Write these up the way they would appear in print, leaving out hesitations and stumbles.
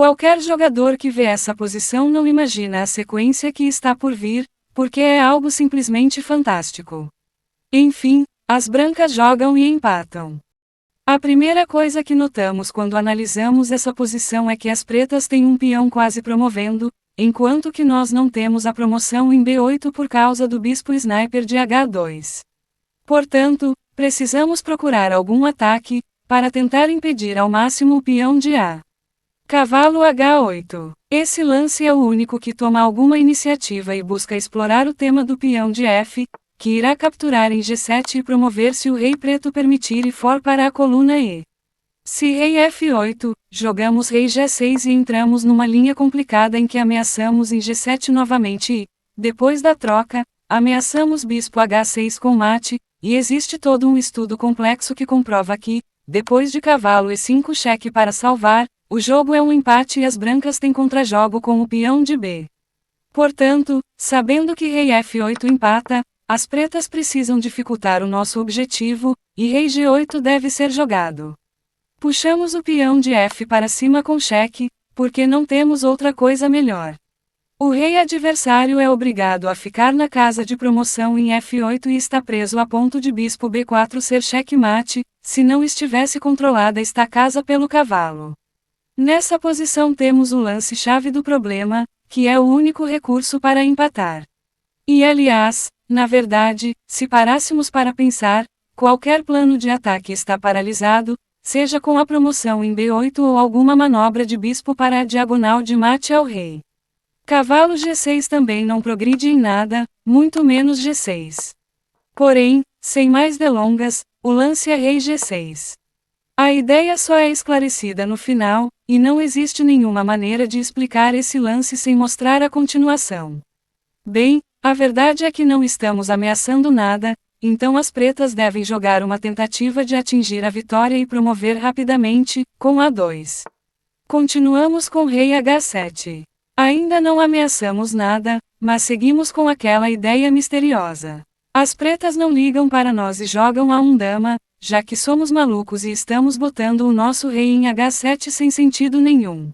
Qualquer jogador que vê essa posição não imagina a sequência que está por vir, porque é algo simplesmente fantástico. Enfim, as brancas jogam e empatam. A primeira coisa que notamos quando analisamos essa posição é que as pretas têm um peão quase promovendo, enquanto que nós não temos a promoção em B8 por causa do bispo sniper de H2. Portanto, precisamos procurar algum ataque, para tentar impedir ao máximo o peão de A. Cavalo H8. Esse lance é o único que toma alguma iniciativa e busca explorar o tema do peão de F, que irá capturar em G7 e promover se o rei preto permitir e for para a coluna E. Se rei F8, jogamos rei G6 e entramos numa linha complicada em que ameaçamos em G7 novamente e, depois da troca, ameaçamos bispo H6 com mate, e existe todo um estudo complexo que comprova que, depois de cavalo E5 cheque para salvar, o jogo é um empate e as brancas têm contrajogo com o peão de B. Portanto, sabendo que rei F8 empata, as pretas precisam dificultar o nosso objetivo, e rei G8 deve ser jogado. Puxamos o peão de F para cima com cheque, porque não temos outra coisa melhor. O rei adversário é obrigado a ficar na casa de promoção em F8 e está preso a ponto de bispo B4 ser cheque-mate, se não estivesse controlada esta casa pelo cavalo. Nessa posição temos o lance-chave do problema, que é o único recurso para empatar. E aliás, na verdade, se parássemos para pensar, qualquer plano de ataque está paralisado, seja com a promoção em B8 ou alguma manobra de bispo para a diagonal de mate ao rei. Cavalo G6 também não progride em nada, muito menos G6. Porém, sem mais delongas, o lance é rei G6. A ideia só é esclarecida no final, e não existe nenhuma maneira de explicar esse lance sem mostrar a continuação. Bem, a verdade é que não estamos ameaçando nada, então as pretas devem jogar uma tentativa de atingir a vitória e promover rapidamente, com A2. Continuamos com rei H7. Ainda não ameaçamos nada, mas seguimos com aquela ideia misteriosa. As pretas não ligam para nós e jogam A1 dama, já que somos malucos e estamos botando o nosso rei em H7 sem sentido nenhum.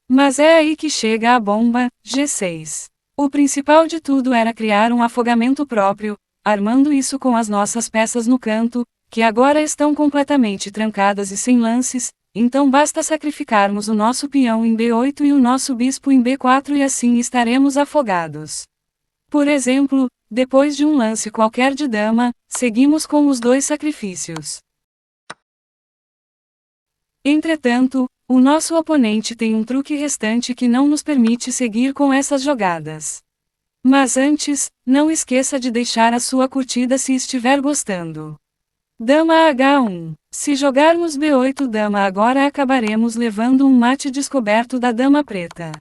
Mas é aí que chega a bomba, G6. O principal de tudo era criar um afogamento próprio, armando isso com as nossas peças no canto, que agora estão completamente trancadas e sem lances, então basta sacrificarmos o nosso peão em B8 e o nosso bispo em B4 e assim estaremos afogados. Por exemplo, depois de um lance qualquer de dama, seguimos com os dois sacrifícios. Entretanto, o nosso oponente tem um truque restante que não nos permite seguir com essas jogadas. Mas antes, não esqueça de deixar a sua curtida se estiver gostando. Dama H1. Se jogarmos B8 dama agora acabaremos levando um mate descoberto da dama preta.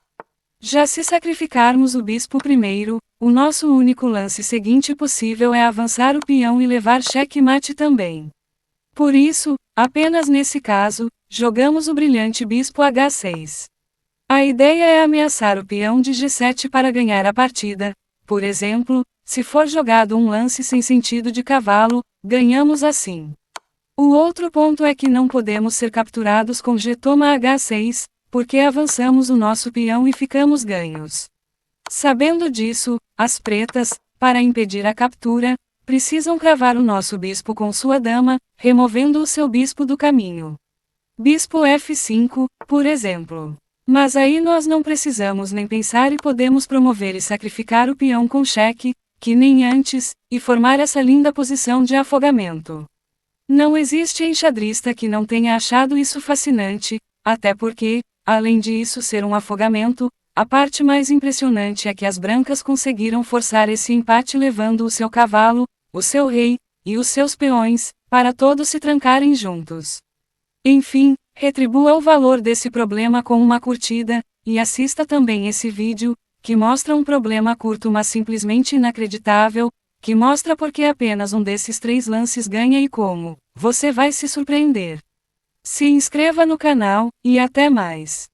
Já se sacrificarmos o bispo primeiro, o nosso único lance seguinte possível é avançar o peão e levar cheque-mate também. Por isso, apenas nesse caso, jogamos o brilhante bispo H6. A ideia é ameaçar o peão de G7 para ganhar a partida. Por exemplo, se for jogado um lance sem sentido de cavalo, ganhamos assim. O outro ponto é que não podemos ser capturados com G toma H6, porque avançamos o nosso peão e ficamos ganhos. Sabendo disso, as pretas, para impedir a captura, precisam cravar o nosso bispo com sua dama, removendo o seu bispo do caminho. Bispo F5, por exemplo. Mas aí nós não precisamos nem pensar e podemos promover e sacrificar o peão com cheque, que nem antes, e formar essa linda posição de afogamento. Não existe enxadrista que não tenha achado isso fascinante, até porque, além de isso ser um afogamento, a parte mais impressionante é que as brancas conseguiram forçar esse empate levando o seu cavalo, o seu rei, e os seus peões, para todos se trancarem juntos. Enfim, retribua o valor desse problema com uma curtida, e assista também esse vídeo, que mostra um problema curto mas simplesmente inacreditável, que mostra porque apenas um desses 3 lances ganha e como. Você vai se surpreender. Se inscreva no canal, e até mais.